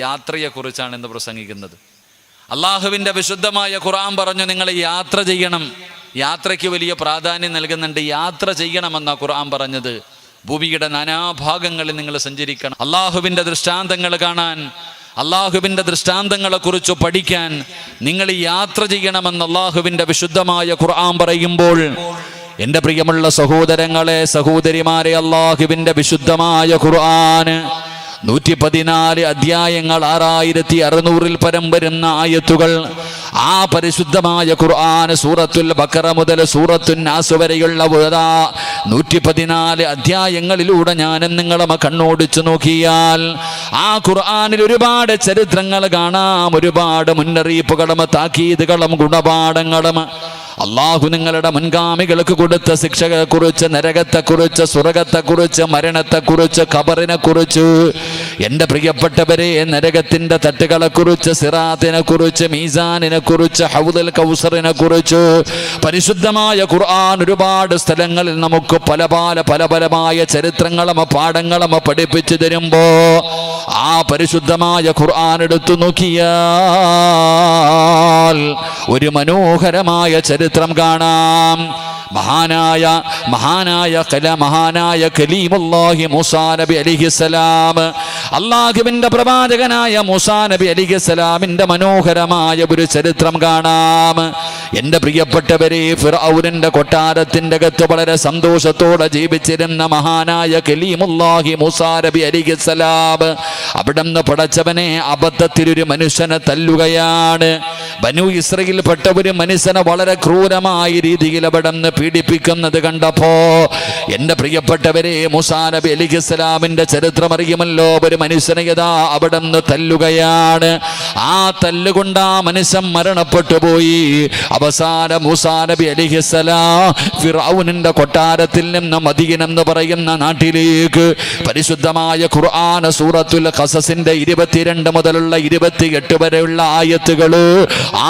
യാത്രയെക്കുറിച്ചാണ് ഇന്ന് പ്രസംഗിക്കുന്നത്. അള്ളാഹുവിൻ്റെ വിശുദ്ധമായ ഖുർആൻ പറഞ്ഞു, നിങ്ങൾ യാത്ര ചെയ്യണം. യാത്രയ്ക്ക് വലിയ പ്രാധാന്യം നൽകുന്നുണ്ട്. യാത്ര ചെയ്യണമെന്നാണ് ഖുർആൻ പറഞ്ഞത്. ഭൂമിയുടെ നാനാഭാഗങ്ങളിൽ നിങ്ങൾ സഞ്ചരിക്കണം. അള്ളാഹുവിൻ്റെ ദൃഷ്ടാന്തങ്ങൾ കാണാൻ, അള്ളാഹുവിൻ്റെ ദൃഷ്ടാന്തങ്ങളെക്കുറിച്ച് പഠിക്കാൻ നിങ്ങൾ യാത്ര ചെയ്യണമെന്ന് അള്ളാഹുവിൻ്റെ വിശുദ്ധമായ ഖുർആൻ പറയുമ്പോൾ, എൻ്റെ പ്രിയമുള്ള സഹോദരങ്ങളെ, സഹോദരിമാരെ, അള്ളാഹുവിൻ്റെ വിശുദ്ധമായ ഖുർആൻ 114 അധ്യായങ്ങൾ, 6600 പരം വരുന്ന ആയത്തുകൾ. ആ പരിശുദ്ധമായ ഖുർആൻ സൂറത്തുൽ ബഖറ മുതൽ സൂറത്തുൻ നാസ് വരെയുള്ള 114 അധ്യായങ്ങളിലൂടെ ഞാനും നിങ്ങളും കണ്ണോടിച്ചു നോക്കിയാൽ ആ ഖുർആനിൽ ഒരുപാട് ചരിത്രങ്ങൾ കാണാം, ഒരുപാട് മുന്നറിയിപ്പുകളും താക്കീതുകളും ഗുണപാഠങ്ങളും. അള്ളാഹു നിങ്ങളുടെ മുൻഗാമികൾക്ക് കൊടുത്ത ശിക്ഷകളെക്കുറിച്ച്, നരകത്തെക്കുറിച്ച്, സ്വർഗത്തെക്കുറിച്ച്, മരണത്തെക്കുറിച്ച്, ഖബറിനെ കുറിച്ച്, എൻ്റെ പ്രിയപ്പെട്ടവരെ, നരകത്തിൻ്റെ തട്ടുകളെക്കുറിച്ച്, സിറാത്തിനെ കുറിച്ച്, മീസാനിനെ കുറിച്ച്, ഹൗദുൽ കൗസറിനെ കുറിച്ച് പരിശുദ്ധമായ ഖുർആൻ ഒരുപാട് സ്ഥലങ്ങളിൽ നമുക്ക് പലമായ ചരിത്രങ്ങളും പാഠങ്ങളും പഠിപ്പിച്ചു തരുമ്പോ ആ പരിശുദ്ധമായ ഖുർആൻ എടുത്തു നോക്കിയാൽ ഒരു മനോഹരമായ ചരിത്രം കാണാം. മഹാനായ കലീമുല്ലാഹി മൂസാ നബി അലൈഹിസ്സലാം, അല്ലാഹുവിൻ്റെ പ്രവാചകനായ മൂസാ നബി അലൈഹിസ്സലാമിൻ്റെ മനോഹരമായ ഒരു ചരിത്രം കാണാം. എൻ്റെ പ്രിയപ്പെട്ടവരെ, ഫിർഔനിൻ്റെ കൊട്ടാരത്തിൻ്റെ അകത്ത് വളരെ സന്തോഷത്തോടെ ജീവിച്ചിരുന്ന മഹാനായ കലീമുല്ലാഹി മൂസാ നബി അലൈഹിസ്സലാം അവിടുന്ന് പടച്ചവനെ അബദ്ധത്തിൽ ഒരു മനുഷ്യനെ തല്ലുകയാണ്. ബനു ഇസ്രായേലിൽപ്പെട്ട ഒരു മനുഷ്യനെ വളരെ ക്രൂരമായ രീതിയിൽ അവിടുന്ന് പീഡിപ്പിക്കുന്നത് കണ്ടപ്പോ, എൻ്റെ പ്രിയപ്പെട്ടവരെ, മൂസാ നബി അലൈഹിസ്സലാമിൻ്റെ ചരിത്രം അറിയുമല്ലോ. ഒരു മനുഷ്യനെ യഥാ അവിടുന്ന് തല്ലുകയാണ്. ആ തല്ലുകൊണ്ട് ആ മനുഷ്യൻ മരണപ്പെട്ടു പോയി. അവസാനം മൂസാ നബി അലൈഹിസ്സലാം ഫിർഔനിൻ്റെ കൊട്ടാരത്തിൽ നിന്ന് മദീന എന്ന് പറയുന്ന നാട്ടിലേക്ക് പരിശുദ്ധമായ ഖുർആൻ സൂറത്തുൽ ഖസസിന്റെ 22 മുതലുള്ള 28 വരെയുള്ള ആയത്തുകൾ,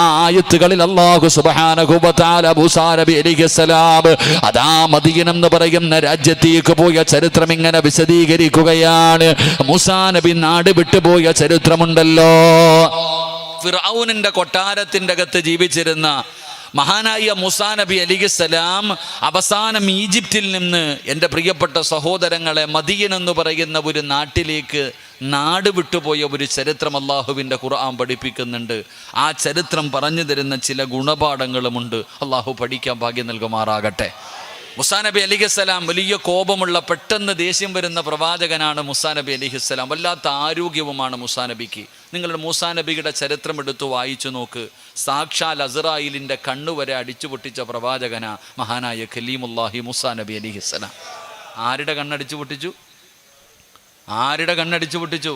ആ ആയത്തുകളിൽ അല്ലാഹു സുബ്ഹാനഹു വ തആല മൂസാ നബി അലൈഹിസ്സലാം അതാ മദീന എന്ന് പറയുന്ന രാജ്യത്തേക്ക് പോയ ചരിത്രം ഇങ്ങനെ വിശദീകരിക്കുകയാണ്. മൂസാ നബി നാട് വിട്ടുപോയ ചരിത്രമുണ്ടല്ലോ. ഫിർഔനിന്റെ കൊട്ടാരത്തിൻ്റെ അകത്ത് ജീവിച്ചിരുന്ന മഹാനായ മൂസാ നബി അലൈഹിസ്സലാം അവസാനം ഈജിപ്തിൽ നിന്ന്, എൻ്റെ പ്രിയപ്പെട്ട സഹോദരങ്ങളെ, മദീന എന്ന് പറയുന്ന ഒരു നാട്ടിലേക്ക് നാട് വിട്ടുപോയ ഒരു ചരിത്രം അള്ളാഹുവിൻ്റെ ഖുർആൻ പഠിപ്പിക്കുന്നുണ്ട്. ആ ചരിത്രം പറഞ്ഞു തരുന്ന ചില ഗുണപാഠങ്ങളുമുണ്ട്. അള്ളാഹു പഠിക്കാൻ ഭാഗ്യം നൽകുമാറാകട്ടെ. മൂസാ നബി അലൈഹിസ്സലാം വലിയ കോപമുള്ള, പെട്ടെന്ന് ദേഷ്യം വരുന്ന പ്രവാചകനാണ് മൂസാ നബി അലൈഹിസ്സലാം. വല്ലാത്ത ആരോഗ്യവുമാണ് മൂസാ നബിക്ക്. നിങ്ങളുടെ മൂസാ നബിയുടെ ചരിത്രം എടുത്ത് വായിച്ചു നോക്ക്. സാക്ഷാൽ അസ്റായീലിൻ്റെ കണ്ണുവരെ അടിച്ചു പൊട്ടിച്ച പ്രവാചകനാ മഹാനായ കലീമുല്ലാഹി മൂസാ നബി അലൈഹിസ്സലാം. ആരുടെ കണ്ണടിച്ചു പൊട്ടിച്ചു? ആരുടെ കണ്ണടിച്ചു പൊട്ടിച്ചു?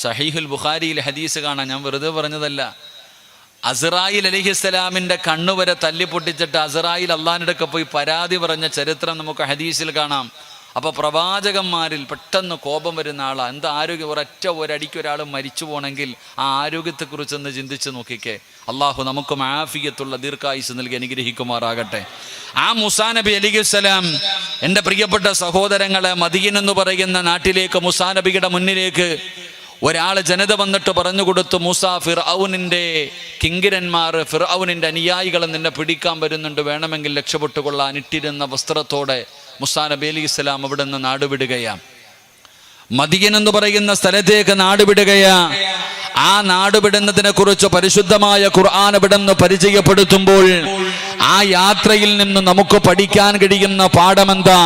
സഹീഹുൽ ബുഖാരിയിൽ ഹദീസ് കാണാം, ഞാൻ വെറുതെ പറഞ്ഞതല്ല. അസ്റായീൽ അലൈഹിസ്സലാമിൻ്റെ കണ്ണുവരെ തല്ലിപ്പൊട്ടിച്ചിട്ട് അസ്റായീൽ അള്ളാഹിനടുക്കെ പോയി പരാതി പറഞ്ഞ ചരിത്രം നമുക്ക് ഹദീസിൽ കാണാം. അപ്പോൾ പ്രവാചകന്മാരിൽ പെട്ടെന്ന് കോപം വരുന്ന ആളാണ്. എന്താ ആരോഗ്യം, ഒരടിക്ക് ഒരാൾ മരിച്ചു പോകണമെങ്കിൽ ആ ആരോഗ്യത്തെക്കുറിച്ചൊന്ന് ചിന്തിച്ച് നോക്കിക്കേ. അള്ളാഹു നമുക്കും ആഫിയത്തുള്ള ദീർഘായുസ് നൽകി അനുഗ്രഹിക്കുമാറാകട്ടെ. ആ മൂസാ നബി അലൈഹിസ്സലാം, എൻ്റെ പ്രിയപ്പെട്ട സഹോദരങ്ങളെ, മദീന എന്ന് പറയുന്ന നാട്ടിലേക്ക് മൂസാ നബിയുടെ മുന്നിലേക്ക് ഒരാൾ ജനത വന്നിട്ട് പറഞ്ഞു കൊടുത്തു, മൂസാ, ഫിർഔനിൻ്റെ കിങ്കിരന്മാർ, ഫിർഔനിൻ്റെ അനുയായികൾ നിന്നെ പിടിക്കാൻ വരുന്നുണ്ട്, വേണമെങ്കിൽ രക്ഷപ്പെട്ടുകൊള്ളാൻ. ഇട്ടിരുന്ന വസ്ത്രത്തോടെ മൂസാ നബി അലൈഹിസ്സലാം അവിടെ നിന്ന് നാടുവിടുകയാണ്. മദീന എന്ന് പറയുന്ന സ്ഥലത്തേക്ക് നാടുവിടുകയാ. ആ നാടുവിടുന്നതിനെ കുറിച്ച് പരിശുദ്ധമായ ഖുർആൻ അവിടുന്ന് പരിചയപ്പെടുത്തുമ്പോൾ ആ യാത്രയിൽ നിന്ന് നമുക്ക് പഠിക്കാൻ കഴിയുന്ന പാഠമെന്താ?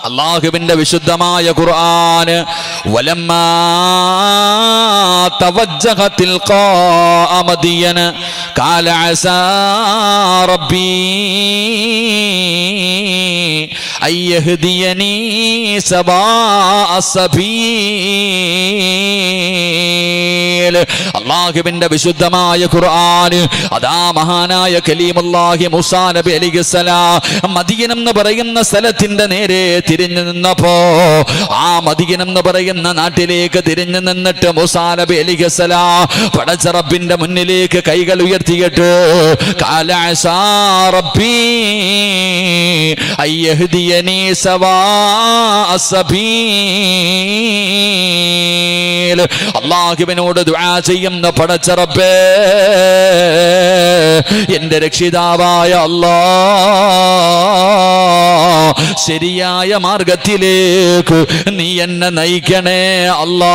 അല്ലാഹുവിന്റെ വിശുദ്ധമായ ഖുർആൻ, വലമ്മാ തവജ്ജഹ തിൽഖാഅ മദിയന ഖാല അസാ റബ്ബി അയ്യഹ്ദിയനി സവാഅ സബീൽ. അല്ലാഹുവിന്റെ വിശുദ്ധമായ ഖുർആൻ അതാ മഹാനായ കലീമുല്ലാഹി മൂസാ നബി അലൈഹിസ്സലാം മദീന എന്ന് പറയുന്ന സ്ഥലത്തിന്റെ നേരെ തിരിഞ്ഞു നിന്നപ്പോ ആ മദീന എന്ന് പറയുന്ന നാട്ടിലേക്ക് തിരിഞ്ഞു നിന്നിട്ട് മൂസാ നബി അലൈഹിസ്സലാം പടച്ച റബ്ബിന്റെ മുന്നിലേക്ക് കൈകൾ ഉയർത്തിയിട്ട് ഖാല അസാ റബ്ബി അയ്യഹ്ദിയനി സവാ അസ്സബീൽ അല്ലാഹുവിനോട് ദുആ ചെയ്യുന്ന പടച്ച റബ്ബേ എന്റെ രക്ഷിതാവായ അല്ലാഹ് ശരിയായ മാർഗത്തിലേക്ക് നീ എന്നെ നയിക്കണേ അല്ലാഹ്.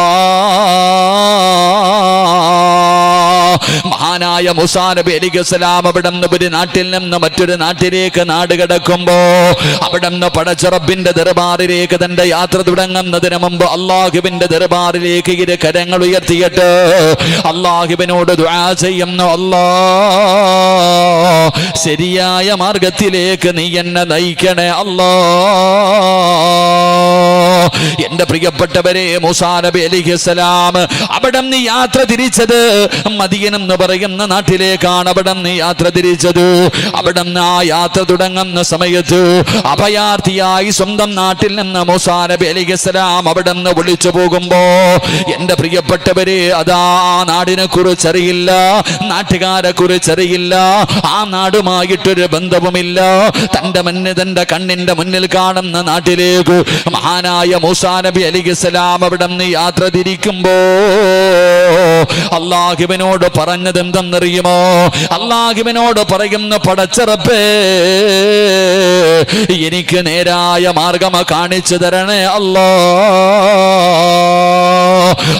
മഹാനായ മൂസാ നബി അലൈഹിസ്സലാം അവിടെ നിന്ന് ഒരു നാട്ടിൽ നിന്ന് മറ്റൊരു നാട്ടിലേക്ക് നാട് കടക്കുമ്പോ അവിടെ നിന്ന് പടച്ച റബ്ബിന്റെ ദർബാറിലേക്ക് തന്റെ യാത്ര തുടങ്ങുന്നതിന് മുമ്പ് അല്ലാഹുവിന്റെ ദർബാറിലേക്ക് ഇരു കരങ്ങൾ ഉയർത്തിയിട്ട് അല്ലാഹുവിനോട് ദുആ ചെയ്യുന്നു അല്ലാഹ് ശരിയായ മാർഗത്തിലേക്ക് നീ എന്നെ നയിക്കണേ അല്ലാഹ്. എന്റെ പ്രിയപ്പെട്ടവരെ മൂസാ നബി അലൈഹിസ്സലാം അവിടെ നിന്ന് യാത്ര തിരിച്ചത് മദീന എന്ന് പറയുന്ന നാട്ടിലേക്കാണ്. അവിടെ നിന്ന് യാത്ര തിരിച്ചത്. അവിടെ നിന്ന് ആ യാത്ര തുടങ്ങുന്ന സമയത്ത് അഭയാർത്ഥിയായി സ്വന്തം നാട്ടിൽ നിന്ന് മൂസാ നബി അലൈഹിസ്സലാം അവിടെ നിന്ന് വിളിച്ചു പോകുമ്പോ എന്റെ പ്രിയപ്പെട്ടവരെ അതാ നാടിനെ കുറിച്ചറിയില്ല, നാട്ടുകാരെ കുറിച്ചറിയില്ല, ആ നാടുമായിട്ടൊരു ബന്ധവുമില്ല. തന്റെ കണ്ണിന്റെ മുന്നിൽ കാണുന്ന നാട്ടിലേക്ക് മഹാനായ മൂസാ നബി അലൈഹിസ്സലാം അവിടെ നിന്ന് യാത്ര തിരിക്കുമ്പോ അല്ലാഹുവിനോട് പറഞ്ഞത് എന്തെന്നറിയുമോ? അല്ലാഹുവിനോട് പറയുന്ന പടച്ച റബ്ബേ എനിക്ക് നേരായ മാർഗം കാണിച്ചു തരണേ അല്ലാഹ്.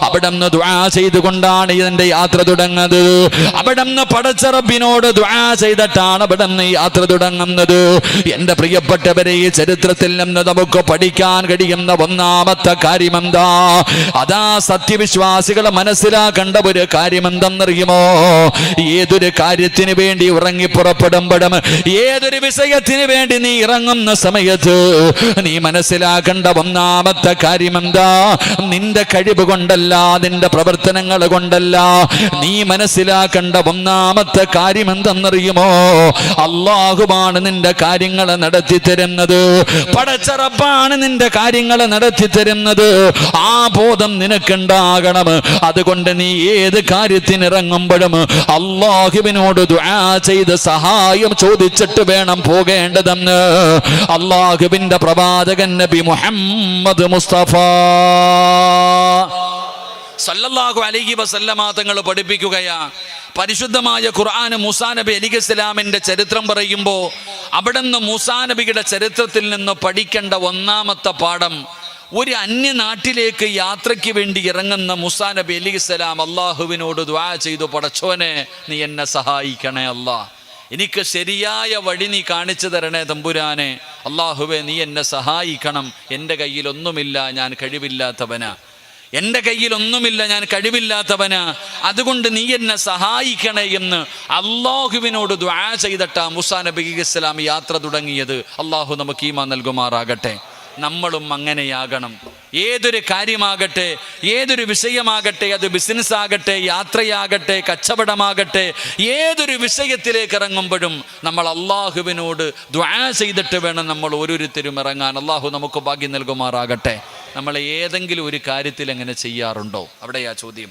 അവിടെ നിന്ന് ദുആ ചെയ്തുകൊണ്ടാണ് ഇതിന്റെ യാത്ര തുടങ്ങുന്നത്. അവിടെ നിന്ന് പടച്ച റബ്ബിനോട് ദുആ ചെയ്തിട്ടാണ് അവിടെ നിന്ന് യാത്ര തുടങ്ങുന്നത്. എന്റെ പ്രിയപ്പെട്ടവരെ ഈ ചരിത്രത്തിൽ നിന്ന് നമുക്ക് പഠിക്കാൻ കഴിയുന്ന ഒന്നാമത്തെ കാര്യം എന്താ? അതാ സത്യവിശ്വാസികൾ മനസ്സിലാക്കേണ്ട ഒരു കാര്യം എന്തെന്നറിയുമോ? ഏതൊരു കാര്യത്തിന് വേണ്ടി ഇറങ്ങി പുറപ്പെടുമ്പോഴും ഏതൊരു വിഷയത്തിന് വേണ്ടി നീ ഇറങ്ങുന്ന സമയത്ത് നീ മനസ്സിലാക്കേണ്ട ഒന്നാമത്തെ കാര്യം എന്താ? നിന്റെ കഴിവ് കൊണ്ടല്ല, നിന്റെ പ്രവർത്തനങ്ങൾ കൊണ്ടല്ല. നീ മനസ്സിലാക്കേണ്ട ഒന്നാമത്തെ കാര്യം എന്തെന്നറിയുമോ? അല്ലാഹുവാണ് നിന്റെ കാര്യങ്ങൾ നടത്തി തരുന്നത്. പടച്ച റബ്ബാണ് നിന്റെ കാര്യങ്ങൾ നടത്തി തരുന്നത്. ആ ബോധം നിനക്കുണ്ടാകണം. അതുകൊണ്ട് നീ ഏത് കാര്യത്തിനിറങ്ങുമ്പോഴും അല്ലാഹുവിനോട് ദുആ ചെയ്ത് സഹായം ചോദിച്ചിട്ട് വേണം പോകേണ്ടതെന്ന് അല്ലാഹുവിന്റെ പ്രവാചകൻ നബി മുഹമ്മദ് മുസ്തഫ സല്ലല്ലാഹു അലൈഹി വസല്ലമ തങ്ങൾ പഠിപ്പിക്കുകയാ. പരിശുദ്ധമായ ഖുർആൻ മൂസാ നബി അലൈഹിസ്സലാമിന്റെ ചരിത്രം പറയുമ്പോൾ അവിടെ നിന്ന് മൂസാ നബിയുടെ ചരിത്രത്തിൽ നിന്ന് പഠിക്കേണ്ട ഒന്നാമത്തെ പാഠം, ഒരു അന്യനാട്ടിലേക്ക് യാത്രയ്ക്ക് വേണ്ടി ഇറങ്ങുന്ന മൂസാ നബി അലൈഹിസ്സലാം അല്ലാഹുവിനോട് ദുആ ചെയ്തു, പടച്ചോനെ നീ എന്നെ സഹായിക്കണേ അല്ലാഹ്, എനിക്ക് ശരിയായ വഴി നീ കാണിച്ചു തരണേ തമ്പുരാനെ. അല്ലാഹുവേ നീ എന്നെ സഹായിക്കണം, എൻ്റെ കയ്യിലൊന്നുമില്ല, ഞാൻ കഴിവില്ലാത്തവനാ. എൻ്റെ കയ്യിലൊന്നുമില്ല, ഞാൻ കഴിവില്ലാത്തവനാ. അതുകൊണ്ട് നീ എന്നെ സഹായിക്കണേ എന്ന് അല്ലാഹുവിനോട് ദുആ ചെയ്തിട്ടാ മൂസാ നബി അലൈഹിസ്സലാം യാത്ര തുടങ്ങിയത്. അല്ലാഹു നമുക്ക് ഈമാൻ നൽകുമാറാകട്ടെ. നമ്മളും അങ്ങനെയാകണം. ഏതൊരു കാര്യമാകട്ടെ, ഏതൊരു വിഷയമാകട്ടെ, അത് ബിസിനസ് ആകട്ടെ, യാത്രയാകട്ടെ, കച്ചവടമാകട്ടെ, ഏതൊരു വിഷയത്തിലേക്ക് ഇറങ്ങുമ്പോഴും നമ്മൾ അല്ലാഹുവിനോട് ദുആ ചെയ്തിട്ട് വേണം നമ്മൾ ഓരോരുത്തരും ഇറങ്ങാൻ. അല്ലാഹു നമുക്ക് ഭാഗ്യം നൽകുമാറാകട്ടെ. നമ്മൾ ഏതെങ്കിലും ഒരു കാര്യത്തിൽ എങ്ങനെ ചെയ്യാറുണ്ടോ? അവിടെയാ ചോദ്യം.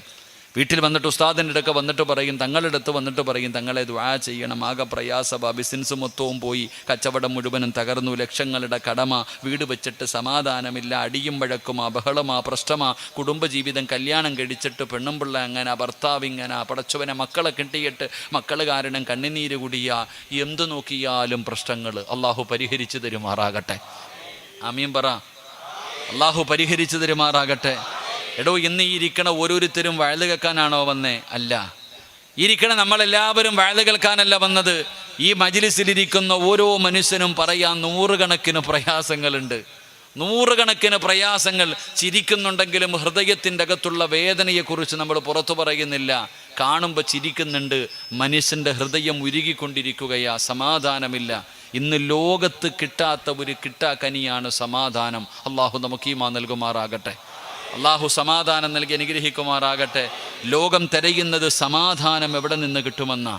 വീട്ടിൽ വന്നിട്ട് ഉസ്താദിൻ്റെ അടുക്ക വന്നിട്ട് പറയും, തങ്ങളുടെ അടുത്ത് വന്നിട്ട് പറയും, തങ്ങളെ ദുആ ചെയ്യണം, ആകെ പ്രയാസമാ, ബിസിനസ് മൊത്തവും പോയി, കച്ചവടം മുഴുവനും തകർന്നു, ലക്ഷങ്ങളുടെ കടമ, വീട് വെച്ചിട്ട് സമാധാനമില്ല, അടിയും വഴക്കുമാ, ബഹളമാ, പ്രശ്നമാ, കുടുംബജീവിതം, കല്യാണം കഴിച്ചിട്ട് പെണ്ണും പിള്ള അങ്ങനെ, ഭർത്താവ് ഇങ്ങനെ, പടച്ചവനെ മക്കളെ കിട്ടിയിട്ട് മക്കൾ കാരണം കണ്ണുനീര് കുടിയാ, എന്തു നോക്കിയാലും പ്രശ്നങ്ങൾ. അള്ളാഹു പരിഹരിച്ചു തരുമാറാകട്ടെ. ആമീൻ പറ. അള്ളാഹു പരിഹരിച്ചു തരുമാറാകട്ടെ. എടോ, ഇന്ന് ഈ ഇരിക്കണ ഓരോരുത്തരും വഴുത് കേൾക്കാനാണോ വന്നേ? അല്ല. ഇരിക്കണ നമ്മളെല്ലാവരും വഴുത് കേൾക്കാനല്ല വന്നത്. ഈ മജ്‌ലിസിലിരിക്കുന്ന ഓരോ മനുഷ്യനും പറയാൻ നൂറുകണക്കിന് പ്രയാസങ്ങളുണ്ട്. നൂറുകണക്കിന് പ്രയാസങ്ങൾ. ചിരിക്കുന്നുണ്ടെങ്കിലും ഹൃദയത്തിൻ്റെ അകത്തുള്ള വേദനയെക്കുറിച്ച് നമ്മൾ പുറത്തു പറയുന്നില്ല. കാണുമ്പോൾ ചിരിക്കുന്നുണ്ട്, മനുഷ്യൻ്റെ ഹൃദയം ഉരുകിക്കൊണ്ടിരിക്കുകയാ, സമാധാനമില്ല. ഇന്ന് ലോകത്ത് കിട്ടാത്ത ഒരു കിട്ടാക്കനിയാണ് സമാധാനം. അള്ളാഹു നമുക്ക് ഈമാൻ നൽകുമാറാകട്ടെ. അള്ളാഹു സമാധാനം നൽകി അനുഗ്രഹിക്കുമാറാകട്ടെ. ലോകം തിരയുന്നത് സമാധാനം എവിടെ നിന്ന് കിട്ടുമെന്നാ.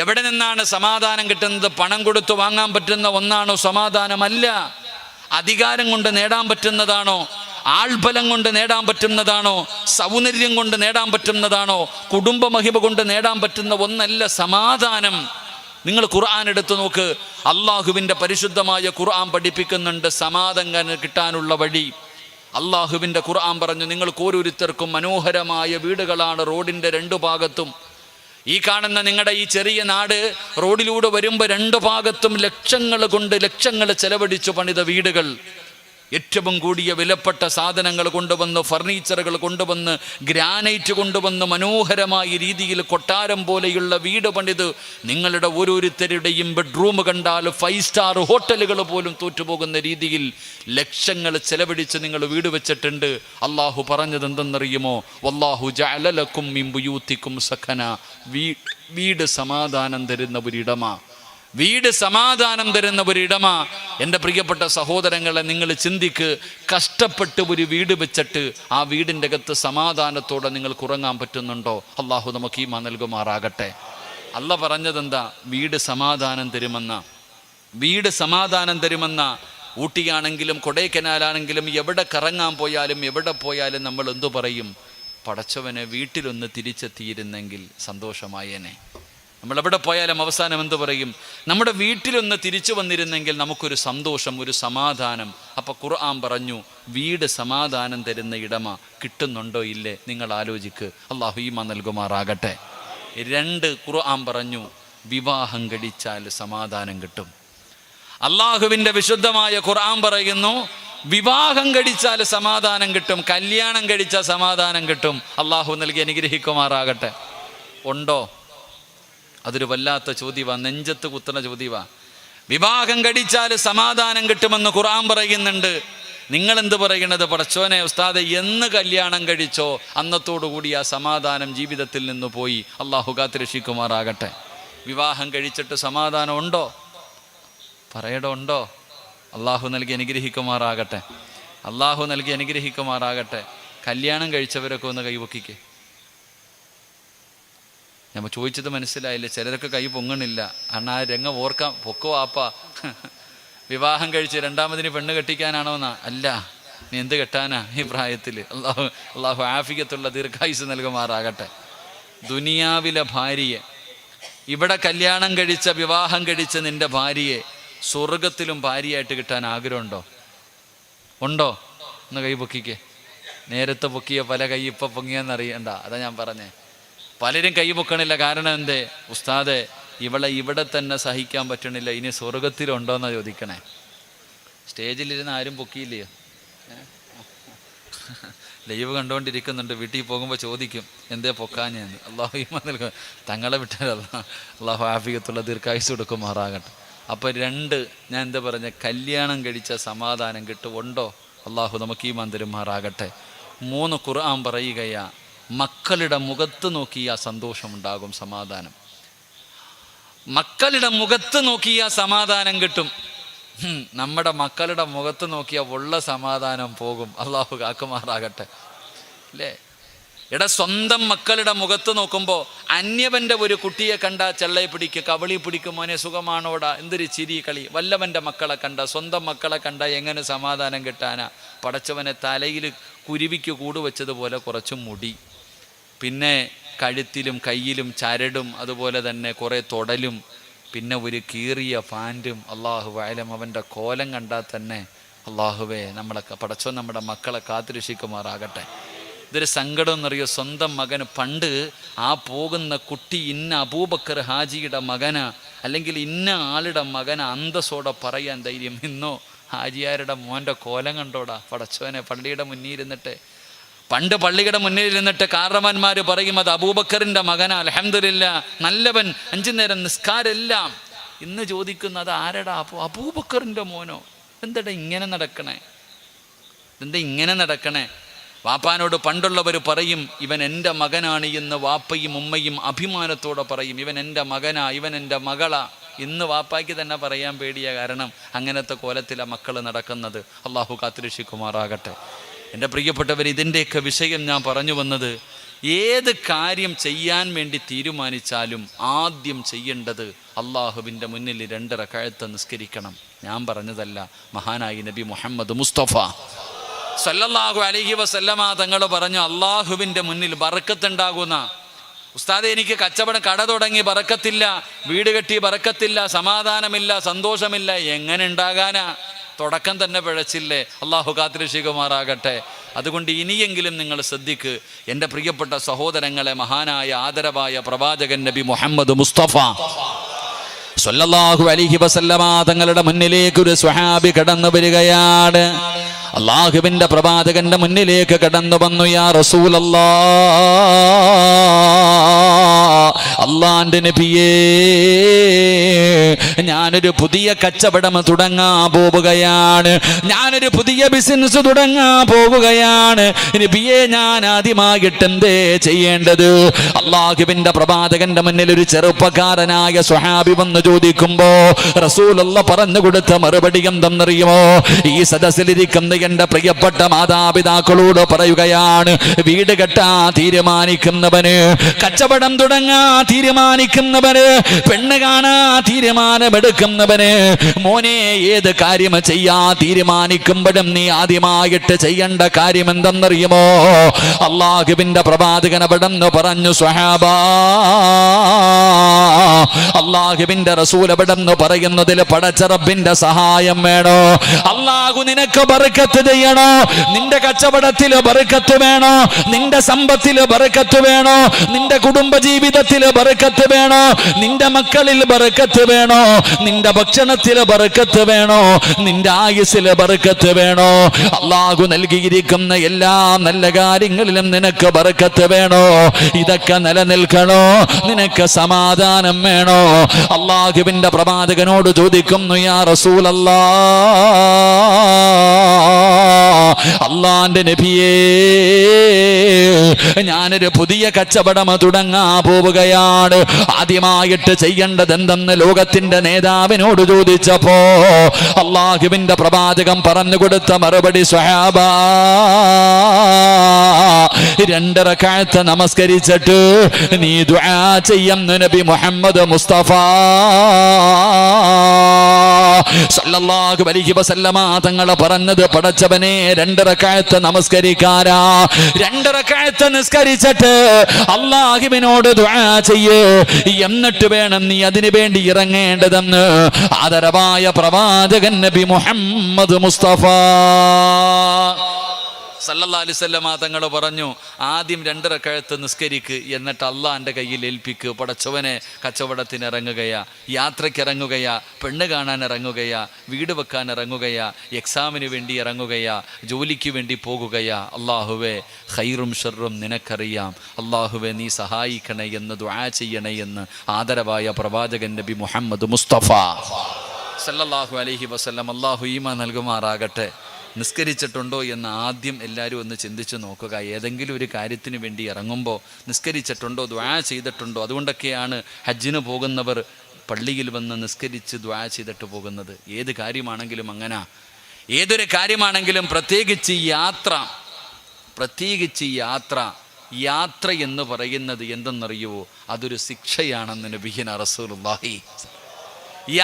എവിടെ നിന്നാണ് സമാധാനം കിട്ടുന്നത്? പണം കൊടുത്തു വാങ്ങാൻ പറ്റുന്ന ഒന്നാണോ സമാധാനമല്ല. അധികാരം കൊണ്ട് നേടാൻ പറ്റുന്നതാണോ? ആൾബലം കൊണ്ട് നേടാൻ പറ്റുന്നതാണോ? സൗന്ദര്യം കൊണ്ട് നേടാൻ പറ്റുന്നതാണോ? കുടുംബ മഹിമ കൊണ്ട് നേടാൻ പറ്റുന്ന ഒന്നല്ല സമാധാനം. നിങ്ങൾ ഖുർആൻ എടുത്തു നോക്ക്. അള്ളാഹുവിൻ്റെ പരിശുദ്ധമായ ഖുർആൻ പഠിപ്പിക്കുന്നുണ്ട് സമാധാനം കിട്ടാനുള്ള വഴി. അള്ളാഹുവിൻ്റെ ഖുർആൻ പറഞ്ഞു, നിങ്ങൾക്ക് ഓരോരുത്തർക്കും മനോഹരമായ വീടുകളാണ് റോഡിൻ്റെ രണ്ടു ഭാഗത്തും. ഈ കാണുന്ന നിങ്ങളുടെ ഈ ചെറിയ നാട് റോഡിലൂടെ വരുമ്പോൾ രണ്ടു ഭാഗത്തും ലക്ഷങ്ങൾ ചെലവഴിച്ചു പണിത വീടുകൾ. ഏറ്റവും കൂടിയ വിലപ്പെട്ട സാധനങ്ങൾ കൊണ്ടുവന്ന്, ഫർണിച്ചറുകൾ കൊണ്ടുവന്ന്, ഗ്രാനൈറ്റ് കൊണ്ടുവന്ന് മനോഹരമായ രീതിയിൽ കൊട്ടാരം പോലെയുള്ള വീട് പണിത് നിങ്ങളുടെ ഓരോരുത്തരുടെയും ബെഡ്റൂം കണ്ടാൽ 5 സ്റ്റാർ ഹോട്ടലുകൾ പോലും തോറ്റുപോകുന്ന രീതിയിൽ ലക്ഷങ്ങൾ ചെലവഴിച്ച് നിങ്ങൾ വീട് വെച്ചിട്ടുണ്ട്. അള്ളാഹു പറഞ്ഞത് എന്തെന്നറിയുമോ? വല്ലാഹു ജഅല ലക്കും മിൻ ബുയൂത്തിക്കും സഖന. വീട് സമാധാനം തരുന്ന ഒരിടമാ. വീട് സമാധാനം തരുന്ന ഒരിടമാ. എൻ്റെ പ്രിയപ്പെട്ട സഹോദരങ്ങളെ, നിങ്ങൾ ചിന്തിക്ക്. കഷ്ടപ്പെട്ട് ഒരു വീട് വെച്ചിട്ട് ആ വീടിൻ്റെ അകത്ത് സമാധാനത്തോടെ നിങ്ങൾക്ക് ഉറങ്ങാൻ പറ്റുന്നുണ്ടോ? അള്ളാഹു നമുക്ക് ഈമാൻ നൽകുമാറാകട്ടെ. അല്ല പറഞ്ഞതെന്താ? വീട് സമാധാനം തരുമെന്ന. വീട് സമാധാനം തരുമെന്ന. ഊട്ടിയാണെങ്കിലും കൊടൈക്കനാലാണെങ്കിലും എവിടെ കറങ്ങാൻ പോയാലും എവിടെ പോയാലും നമ്മൾ എന്തു പറയും? പടച്ചവനെ വീട്ടിലൊന്ന് തിരിച്ചെത്തിയിരുന്നെങ്കിൽ സന്തോഷമായേനെ. നമ്മളെവിടെ പോയാലും അവസാനം എന്തു പറയും? നമ്മുടെ വീട്ടിലൊന്ന് തിരിച്ചു വന്നിരുന്നെങ്കിൽ നമുക്കൊരു സന്തോഷം, ഒരു സമാധാനം. അപ്പം ഖുർആൻ പറഞ്ഞു, വീട് സമാധാനം തരുന്ന ഇടമ. കിട്ടുന്നുണ്ടോ ഇല്ലേ? നിങ്ങൾ ആലോചിക്ക്. അള്ളാഹു ഈമാൻ നൽകുമാറാകട്ടെ. 2 ഖുർആൻ പറഞ്ഞു, വിവാഹം കഴിച്ചാൽ സമാധാനം കിട്ടും. അള്ളാഹുവിൻ്റെ വിശുദ്ധമായ ഖുർആൻ പറയുന്നു, വിവാഹം കഴിച്ചാൽ സമാധാനം കിട്ടും. കല്യാണം കഴിച്ചാൽ സമാധാനം കിട്ടും. അള്ളാഹു നൽകി അനുഗ്രഹിക്കുമാറാകട്ടെ. ഉണ്ടോ? അതൊരു വല്ലാത്ത ചോദ്യമാണ്, നെഞ്ചത്ത് കുത്തുന്ന ചോദ്യമാണ്. വിവാഹം കഴിച്ചാൽ സമാധാനം കിട്ടുമെന്ന് ഖുർആൻ പറയുന്നുണ്ട്. നിങ്ങളെന്ത് പറയണത്? പടച്ചോനെ ഉസ്താദെ, എന്ന് കല്യാണം കഴിച്ചോ അന്നത്തോടുകൂടി ആ സമാധാനം ജീവിതത്തിൽ നിന്ന് പോയി. അള്ളാഹു കാത്തുരക്ഷിക്കുമാറാകട്ടെ. വിവാഹം കഴിച്ചിട്ട് സമാധാനം ഉണ്ടോ? പറയടോ, ഉണ്ടോ? അള്ളാഹു നൽകി അനുഗ്രഹിക്കുമാറാകട്ടെ. അള്ളാഹു നൽകി അനുഗ്രഹിക്കുമാറാകട്ടെ. കല്യാണം കഴിച്ചവരൊക്കെ ഒന്ന് കൈവക്കിക്കേ. നമ്മൾ ചോദിച്ചത് മനസ്സിലായില്ലേ? ചിലരൊക്കെ കൈ പൊങ്ങണില്ല. അണ്ണാ രംഗം ഓർക്കാം. പൊക്കോ ആപ്പ. വിവാഹം കഴിച്ച് രണ്ടാമതിന് പെണ്ണ് കെട്ടിക്കാനാണോ എന്നാ? അല്ല, നീ എന്ത് കെട്ടാനാ ഈ പ്രായത്തിൽ? അള്ളാഹു ആഫിയത്തുള്ള ദീർഘായുസ് നൽകുമാറാകട്ടെ. ദുനിയാവിലെ ഭാര്യയെ, ഇവിടെ കല്യാണം കഴിച്ച വിവാഹം കഴിച്ച നിന്റെ ഭാര്യയെ സ്വർഗത്തിലും ഭാര്യയായിട്ട് കിട്ടാൻ ആഗ്രഹമുണ്ടോ? ഉണ്ടോ? ഒന്ന് കൈ പൊക്കിക്കേ. നേരത്തെ പൊക്കിയ പല കൈ ഇപ്പം പൊങ്ങിയെന്നറിയണ്ട. അതാ ഞാൻ പറഞ്ഞേ. പലരും കൈ പൊക്കണില്ല. കാരണം എന്തേ? ഉസ്താദെ, ഇവിടെ തന്നെ സഹിക്കാൻ പറ്റണില്ല, ഇനി സ്വർഗത്തിലുണ്ടോയെന്നാണ് ചോദിക്കണേ. സ്റ്റേജിലിരുന്ന് ആരും പൊക്കിയില്ലയോ? ലൈവ് കണ്ടുകൊണ്ടിരിക്കുന്നുണ്ട്. വീട്ടിൽ പോകുമ്പോൾ ചോദിക്കും, എന്തേ പൊക്കാഞ്ഞെന്ന്. അള്ളാഹു ഈമാൻ നൽകും. തങ്ങളെ വിട്ടാൽ അള്ളാഹു ആഫിയത്തുള്ള ദീർഘായുസ് കൊടുക്കുമാറാകട്ടെ. അപ്പോൾ 2 ഞാൻ എന്താ പറഞ്ഞ, കല്യാണം കഴിച്ച സമാധാനം കിട്ടും. ഉണ്ടോ? അള്ളാഹു നമുക്ക് ഈമാൻ തരുമാറാകട്ടെ. 3 ഖുർആൻ പറയുകയാ, മക്കളുടെ മുഖത്ത് നോക്കിയാ സന്തോഷമുണ്ടാകും, സമാധാനം. മക്കളുടെ മുഖത്ത് നോക്കിയാൽ സമാധാനം കിട്ടും. നമ്മുടെ മക്കളുടെ മുഖത്ത് നോക്കിയാൽ ഉള്ള സമാധാനം പോകും. അള്ളാഹു കാക്കുമാറാകട്ടെ. അല്ലേ? സ്വന്തം മക്കളുടെ മുഖത്ത് നോക്കുമ്പോൾ അന്യവൻ്റെ ഒരു കുട്ടിയെ കണ്ട ചെള്ളയെ പിടിക്കുക, കവളി പിടിക്കും, മോനെ സുഖമാണോടാ, എന്തൊരു ചിരി കളി. വല്ലവൻ്റെ മക്കളെ കണ്ട, സ്വന്തം മക്കളെ കണ്ട എങ്ങനെ സമാധാനം കിട്ടാനാ? പടച്ചവനെ തലയിൽ കുരുവിക്ക് കൂടുവെച്ചതുപോലെ കുറച്ച് മുടി, പിന്നെ കഴുത്തിലും കയ്യിലും ചരടും, അതുപോലെ തന്നെ കുറേ തൊടലും, പിന്നെ ഒരു കീറിയ പാൻറ്റും. അള്ളാഹു ആയാലും അവൻ്റെ കോലം കണ്ടാൽ തന്നെ അള്ളാഹുവേ, പടച്ചവൻ നമ്മുടെ മക്കളെ കാത്തുരക്ഷിക്കുമാറാകട്ടെ. ഇതൊരു സങ്കടം എന്നറിയോ? സ്വന്തം മകന് പണ്ട് ആ പോകുന്ന കുട്ടി ഇന്ന അബൂബക്കർ ഹാജിയുടെ മകനാ, അല്ലെങ്കിൽ ഇന്ന ആളുടെ മകന അന്തസ്സോടെ പറയാൻ ധൈര്യം. ഇന്നോ ഹാജിയാരുടെ മോൻ്റെ കോലം കണ്ടോടാ. പടച്ചവനെ, പള്ളിയുടെ മുന്നിൽ ഇരുന്നിട്ട്, പണ്ട് പള്ളിയുടെ മുന്നിൽ ഇരുന്നിട്ട് കാരണവന്മാർ പറയും അത് അബൂബക്കറിൻ്റെ മകനാ, അൽഹംദുലില്ലാ, നല്ലവൻ, 5 നേരം നിസ്കാരെല്ലാം. ഇന്ന് ചോദിക്കുന്നത് ആരടാ? അബൂബക്കറിൻ്റെ മോനോ? എന്താ ഇങ്ങനെ നടക്കണേ? എന്താ ഇങ്ങനെ നടക്കണേ? വാപ്പാനോട് പണ്ടുള്ളവർ പറയും, ഇവൻ എൻ്റെ മകനാണ് എന്ന് വാപ്പയും ഉമ്മയും അഭിമാനത്തോടെ പറയും. ഇവൻ എൻ്റെ മകനാ, ഇവൻ എൻ്റെ മകളാ. ഇന്ന് വാപ്പായ്ക്ക് തന്നെ പറയാൻ പേടിയ കാരണം അങ്ങനത്തെ കോലത്തിലാണ് മക്കൾ നടക്കുന്നത്. അള്ളാഹു കാത്തുരക്ഷിക്കുമാറാകട്ടെ. എൻ്റെ പ്രിയപ്പെട്ടവർ, ഇതിൻ്റെയൊക്കെ വിഷയം ഞാൻ പറഞ്ഞു വന്നത്, ഏത് കാര്യം ചെയ്യാൻ വേണ്ടി തീരുമാനിച്ചാലും ആദ്യം ചെയ്യേണ്ടത് അള്ളാഹുവിൻ്റെ മുന്നിൽ 2 റക്അത്ത് നിസ്കരിക്കണം. ഞാൻ പറഞ്ഞതല്ല, മഹാനായി നബി മുഹമ്മദ് മുസ്തഫ സല്ലല്ലാഹു അലൈഹി വസല്ലമ തങ്ങൾ പറഞ്ഞു, അള്ളാഹുവിൻ്റെ മുന്നിൽ ബറക്കത്തുണ്ടാകുന്ന. ഉസ്താദേ, എനിക്ക് കച്ചവടം, കട തുടങ്ങി ബറക്കത്തില്ല, വീട് കെട്ടി ബറക്കത്തില്ല, സമാധാനമില്ല, സന്തോഷമില്ല. എങ്ങനെ ഉണ്ടാകാനാ? തുടക്കം തന്നെ പിഴച്ചില്ലേ? അള്ളാഹു കാത്തിരക്ഷിക്കുമാറാകട്ടെ. അതുകൊണ്ട് ഇനിയെങ്കിലും നിങ്ങൾ ശ്രദ്ധിക്ക് എൻ്റെ പ്രിയപ്പെട്ട സഹോദരങ്ങളെ. മഹാനായ ആദരവായ പ്രവാചകൻ നബി മുഹമ്മദ് മുസ്തഫ സല്ലല്ലാഹു അലൈഹി വസല്ലമ തങ്ങളുടെ മുന്നിലേക്ക് ഒരു സ്വഹാബി കടന്നു വരികയാണ്. അള്ളാഹുവിൻ്റെ പ്രവാചകന്റെ മുന്നിലേക്ക് കടന്നു വന്നു. യാ റസൂലല്ലാഹ്, അള്ളാന്റെ നബിയേ, ഞാനൊരു പുതിയ കച്ചവടം തുടങ്ങാൻ പോവുകയാണ്, ഞാനൊരു പുതിയ ബിസിനസ് തുടങ്ങാൻ പോവുകയാണ്. നബിയേ, ഞാൻ ആദ്യമായിട്ട് എന്തേ ചെയ്യേണ്ടത്? അള്ളാഹുവിൻ്റെ പ്രവാചകന്റെ മുന്നിൽ ഒരു ചെറുപ്പക്കാരനായ സ്വഹാബി വന്ന് ചോദിക്കുമ്പോ റസൂലുള്ളാഹ് പറഞ്ഞു കൊടുത്ത മറുപടി എന്തെന്നറിയുമോ? ഈ സദസ്സിലിരിക്കുന്ന എൻ്റെ പ്രിയപ്പെട്ട മാതാപിതാക്കളോട് പറയുകയാണ്, വീട് കെട്ടാൻ തീരുമാനിക്കുന്നവന്, കച്ചവടം തുടങ്ങാൻ തീരുമാനിക്കുന്നവന്, പെണ്ണ് കാണാൻ തീരുമാനമെടുക്കുന്നവന്, മോനെ, ഏത് കാര്യം ചെയ്യാൻ തീരുമാനിക്കുമ്പോഴും നീ ആദ്യമായിട്ട് ചെയ്യേണ്ട കാര്യം എന്തെന്നറിയുമോ? അള്ളാഹുവിൻ്റെ പ്രവാചകൻ അവിടെന്ന് പറഞ്ഞു, സ്വഹാബാ, അള്ളാഹുവിൻ്റെ റസൂൽ അവിടെന്ന് പറയുന്നതിൽ പടച്ച റബ്ബിന്റെ സഹായം വേണോ? അള്ളാഹു നിനക്ക് ബർക്കത്ത് ചെയ്യണോ? നിന്റെ കച്ചവടത്തില് ബർക്കത്ത് വേണോ? നിന്റെ സമ്പത്തില് ബർക്കത്ത് വേണോ? നിന്റെ കുടുംബ ജീവിതത്തില് ബർക്കത്ത് വേണോ? നിന്റെ മക്കളിൽ ബർക്കത്ത് വേണോ? നിന്റെ ഭക്ഷണത്തില് ബർക്കത്ത് വേണോ? നിന്റെ ആയുസ്സില് ബർക്കത്ത് വേണോ? അള്ളാഹു നൽകിയിരിക്കുന്ന എല്ലാ നല്ല കാര്യങ്ങളിലും നിനക്ക് ബർക്കത്ത് വേണോ? ഇതൊക്കെ നിലനിൽക്കണോ? നിനക്ക് സമാധാനം വേണോ? അള്ളാഹുവിന്റെ പ്രവാചകനോട് ചോദിക്കുന്നു, യാ റസൂലല്ലാഹ്, അള്ളാന്റെ നബിയേ, ഞാനൊരു പുതിയ കച്ചവടം തുടങ്ങാൻ പോവുകയാണ്, ആദ്യമായിട്ട് ചെയ്യേണ്ടത് എന്തെന്ന് ലോകത്തിന്റെ നേതാവിനോട് ചോദിച്ചപ്പോ അള്ളാഹുവിന്റെ പ്രവാചകൻ പറഞ്ഞു കൊടുത്ത മറുപടി, സ്വഹാബാ, 2 റക്അത്ത് നമസ്കരിച്ചിട്ട് നീ ദുആ ചെയ്യുന്ന നബി മുഹമ്മദ് മുസ്തഫ സല്ലല്ലാഹു അലൈഹി വസല്ലമ തങ്ങൾ പറഞ്ഞത്, പടച്ചവനെ, 2 റക്അത്ത് നമസ്കരിക്കാരാ, 2 റക്അത്ത് നിസ്കരിച്ചിട്ട് അള്ളാഹുവിനോട് ദുആ ചെയ്യ്, എന്നിട്ട് വേണം നീ അതിനു വേണ്ടി ഇറങ്ങേണ്ടതെന്ന് ആദരവായ പ്രവാചകൻ നബി മുഹമ്മദ് മുസ്തഫ സല്ലല്ലാഹു അലൈഹി വസല്ലമ തങ്ങൾ പറഞ്ഞു, ആദ്യം 2 റക്അത്ത് നിസ്കരിക്ക്, എന്നിട്ട് അള്ളാന്റെ കയ്യിൽ ഏൽപ്പിക്ക്. പടച്ചവനെ, കച്ചവടത്തിന് ഇറങ്ങുകയാ, യാത്രയ്ക്ക് ഇറങ്ങുകയാ, പെണ്ണ് കാണാൻ ഇറങ്ങുകയാ, വീട് വെക്കാൻ ഇറങ്ങുകയാ, എക്സാമിന് വേണ്ടി ഇറങ്ങുകയാ, ജോലിക്ക് വേണ്ടി പോകുകയാ. അള്ളാഹുവേ, ഖൈറും ഷർറും നിനക്കറിയാം, അള്ളാഹുവേ നീ സഹായിക്കണേ എന്ന് ദുആ ചെയ്യണേ എന്ന് ആദരവായ പ്രവാചകൻ നബി മുഹമ്മദ് മുസ്തഫ സല്ലല്ലാഹു അലൈഹി വസല്ലം. അള്ളാഹു ഈമാൻ നൽകുമാറാകട്ടെ. നിസ്കരിച്ചിട്ടുണ്ടോ എന്ന് ആദ്യം എല്ലാവരും ഒന്ന് ചിന്തിച്ച് നോക്കുക. ഏതെങ്കിലും ഒരു കാര്യത്തിന് വേണ്ടി ഇറങ്ങുമ്പോൾ നിസ്കരിച്ചിട്ടുണ്ടോ, ദുആ ചെയ്തിട്ടുണ്ടോ? അതുകൊണ്ടൊക്കെയാണ് ഹജ്ജിന് പോകുന്നവർ പള്ളിയിൽ വന്ന് നിസ്കരിച്ച് ദുആ ചെയ്തിട്ട് പോകുന്നത്. ഏത് കാര്യമാണെങ്കിലും അങ്ങനെ, ഏതൊരു കാര്യമാണെങ്കിലും പ്രത്യേകിച്ച് യാത്ര എന്ന് പറയുന്നത് എന്തെന്നറിയുമോ? അതൊരു ശിക്ഷയാണെന്ന് നബിയുനാ റസൂലുള്ളാഹി.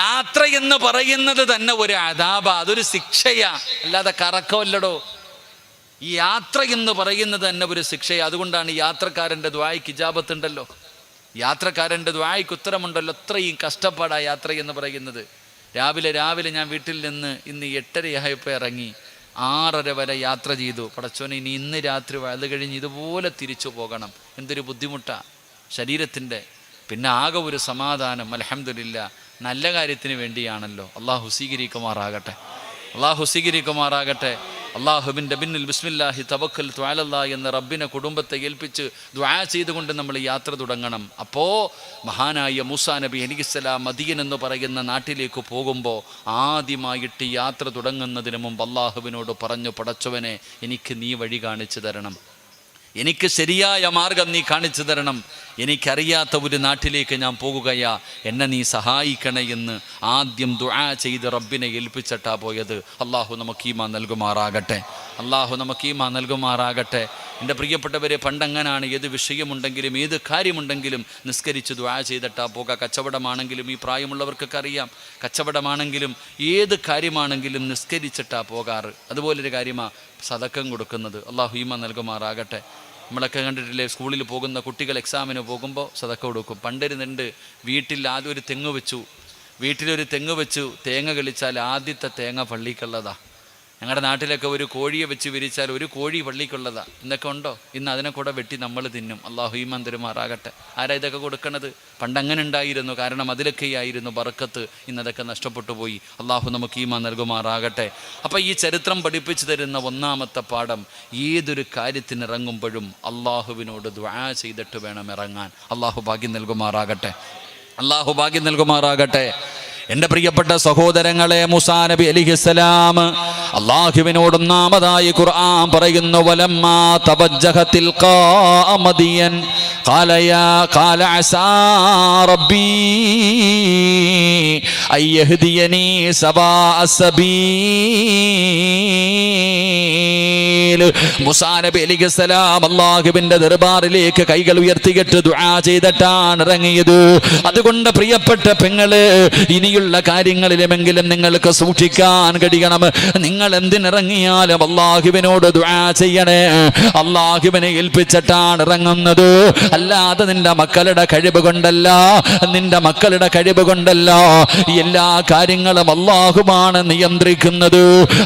യാത്ര എന്ന് പറയുന്നത് തന്നെ ഒരു അദാബ, അതൊരു ശിക്ഷയാ, അല്ലാതെ കറക്കമല്ലടോ. ഈ യാത്ര എന്ന് പറയുന്നത് തന്നെ ഒരു ശിക്ഷയാ. അതുകൊണ്ടാണ് യാത്രക്കാരൻ്റെ ദുആയ്ക്ക് ഇജാബത്ത് ഉണ്ടല്ലോ, യാത്രക്കാരൻ്റെ ദുആയ്ക്ക് ഉത്തരമുണ്ടല്ലോ. അത്രയും കഷ്ടപ്പാടാ യാത്ര എന്ന് പറയുന്നത്. രാവിലെ ഞാൻ വീട്ടിൽ നിന്ന് ഇന്ന് 8:30 ഇറങ്ങി 6:30 വരെ യാത്ര ചെയ്തു. പടച്ചോനെ, ഇനി ഇന്ന് രാത്രി അത് കഴിഞ്ഞ് ഇതുപോലെ തിരിച്ചു പോകണം. എന്തൊരു ബുദ്ധിമുട്ടാ ശരീരത്തിൻ്റെ. പിന്നെ ആകെ ഒരു സമാധാനം, അൽഹംദുലില്ലാ, നല്ല കാര്യത്തിന് വേണ്ടിയാണല്ലോ. അള്ളാഹു സ്വീകരിക്കുമാറാകട്ടെ, അള്ളാഹു സ്വീകരിക്കുമാറാകട്ടെ. അള്ളാഹുവിൻ്റെ ബിന്നിൽ ബിസ്മില്ലാഹി തവക്കൽതു അലല്ലാഹ് എന്ന റബ്ബിനെ കുടുംബത്തെ ഏൽപ്പിച്ച് ദുആ ചെയ്തുകൊണ്ട് നമ്മൾ യാത്ര തുടങ്ങണം. അപ്പോൾ മഹാനായ മൂസാ നബി അലൈഹിസ്സലാം മദീന എന്ന് പറയുന്ന നാട്ടിലേക്ക് പോകുമ്പോൾ ആദ്യമായിട്ട് യാത്ര തുടങ്ങുന്നതിന് മുമ്പ് അള്ളാഹുവിനോട് പറഞ്ഞു, പടച്ചവനെ, എനിക്ക് നീ വഴി കാണിച്ചു തരണം, എനിക്ക് ശരിയായ മാർഗം നീ കാണിച്ചു തരണം, എനിക്കറിയാത്ത ഒരു നാട്ടിലേക്ക് ഞാൻ പോകുകയാ, എന്നെ നീ സഹായിക്കണേ എന്ന് ആദ്യം ദുആ ചെയ്ത് റബ്ബിനെ ഏൽപ്പിച്ചിട്ടാ പോയത്. അള്ളാഹു നമുക്ക് ഈമാൻ നൽകുമാറാകട്ടെ, അള്ളാഹു നമുക്ക് ഈമാൻ നൽകുമാറാകട്ടെ. എൻ്റെ പ്രിയപ്പെട്ടവരെ, പണ്ടങ്ങനാണ്. ഏത് വിഷയമുണ്ടെങ്കിലും ഏത് കാര്യമുണ്ടെങ്കിലും നിസ്കരിച്ച് ദുആ ചെയ്തിട്ടാ പോകുക. കച്ചവടമാണെങ്കിലും, ഈ പ്രായമുള്ളവർക്കൊക്കെ അറിയാം, കച്ചവടമാണെങ്കിലും ഏത് കാര്യമാണെങ്കിലും നിസ്കരിച്ചിട്ടാ പോകാറ്. അതുപോലൊരു കാര്യമാണ് സദക്കം കൊടുക്കുന്നത്. അള്ളാഹു ഈമാൻ നൽകുമാറാകട്ടെ. നമ്മളൊക്കെ കണ്ടിട്ടില്ലേ, സ്കൂളിൽ പോകുന്ന കുട്ടികൾ എക്സാമിന് പോകുമ്പോൾ സദക്ക കൊടുക്കും. പണ്ടൊരുന്നുണ്ട്, വീട്ടിൽ ആദ്യം ഒരു തെങ്ങ് വെച്ചു, വീട്ടിലൊരു തെങ്ങ് വെച്ചു, തേങ്ങ കളിച്ചാൽ ആദ്യത്തെ തേങ്ങ പള്ളിക്കുള്ളതാ. ഞങ്ങളുടെ നാട്ടിലൊക്കെ ഒരു കോഴിയെ വെച്ച് വിരിച്ചാൽ ഒരു കോഴി പള്ളിക്കുള്ളതാ. ഇന്നൊക്കെ ഉണ്ടോ? ഇന്ന് അതിനെ കൂടെ വെട്ടി നമ്മൾ തിന്നും. അള്ളാഹു ഈമാൻ തരുമാറാകട്ടെ. ആരാ ഇതൊക്കെ കൊടുക്കണത്? പണ്ടങ്ങനെ ഉണ്ടായിരുന്നു, കാരണം അതിലൊക്കെയായിരുന്നു ബർക്കത്ത്. ഇന്നതൊക്കെ നഷ്ടപ്പെട്ടു പോയി. അള്ളാഹു നമുക്ക് ഈമാൻ നൽകുമാറാകട്ടെ. അപ്പം ഈ ചരിത്രം പഠിപ്പിച്ചു തരുന്ന ഒന്നാമത്തെ പാഠം, ഏതൊരു കാര്യത്തിനിറങ്ങുമ്പോഴും അള്ളാഹുവിനോട് ദുആ ചെയ്തിട്ട് വേണം ഇറങ്ങാൻ. അള്ളാഹു ഭാഗ്യം നൽകുമാറാകട്ടെ, അള്ളാഹു ഭാഗ്യം നൽകുമാറാകട്ടെ. എൻ്റെ പ്രിയപ്പെട്ട സഹോദരങ്ങളെ, മൂസാ നബി അലൈഹിസ്സലാം അല്ലാഹുവിനോട് ഒന്നാമതായി ഖുർആൻ പറയുന്നു, വലമ്മാ തവജ്ജഹ തിൽഖാ മദിയൻ ഖാല അസാ റബ്ബി അയ്യഹ്ദിയനി സവാ അസ്സബീൽ. മൂസാ നബി അലൈഹിസ്സലാം അല്ലാഹുവിൻ്റെ ദർബാറിലേക്ക് കൈകൾ ഉയർത്തിയിട്ട് ദുആ ചെയ്തിട്ടാണ് ഇറങ്ങിയത്. അതുകൊണ്ട് പ്രിയപ്പെട്ട പെങ്ങള്, ഇനിയുള്ള കാര്യങ്ങളിലുമെങ്കിലും നിങ്ങൾക്ക് സൂക്ഷിക്കാൻ കഴിയണം. നിങ്ങൾ എന്തിനിറങ്ങിയാലും അല്ലാഹുവിനോട് ദുആ ചെയ്യണേ. അല്ലാഹുവിനെ ഏൽപ്പിച്ചിട്ടാണ് ഇറങ്ങുന്നത്, അല്ലാതെ നിന്റെ മക്കളുടെ കഴിവ് കൊണ്ടല്ല, നിന്റെ മക്കളുടെ കഴിവ് കൊണ്ടല്ല. എല്ലാ കാര്യങ്ങളും അല്ലാഹുവാണ് നിയന്ത്രിക്കുന്നത്.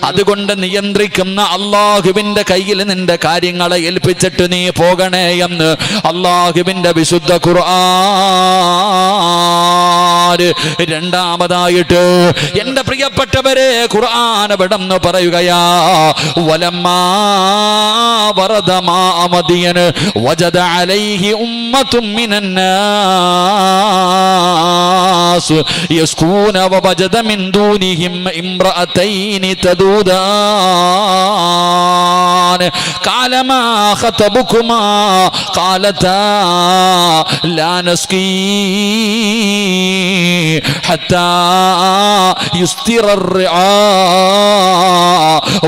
അതുകൊണ്ട് നിയന്ത്രിക്കുന്ന അല്ലാഹുവിന്റെ കയ്യിൽ നിന്റെ കാര്യങ്ങളെ ഏൽപ്പിച്ചിട്ട് നീ പോകണേ എന്ന് അല്ലാഹുവിന്റെ വിശുദ്ധ ഖുർആൻ. രണ്ടാമതായിട്ട് എന്റെ പ്രിയപ്പെട്ടവരെ, ഖുർആൻ ഇവിടെന്ന് പറയുകയാ, വലമ്മാ വറദ മാ മദിയൻ വജദ അലൈഹി ഉമ്മത്തും മിനന്നാസ് യസ്കൂന വവജദ മിൻ ദൂനിഹിം ഇംറഅതൈനി തദൂദാൻ ഖാല മാ ഖതബുകുമാ ഖാലതാ ലാ നസ്കീ ഹത്താ യുസ്തിറ الرعاء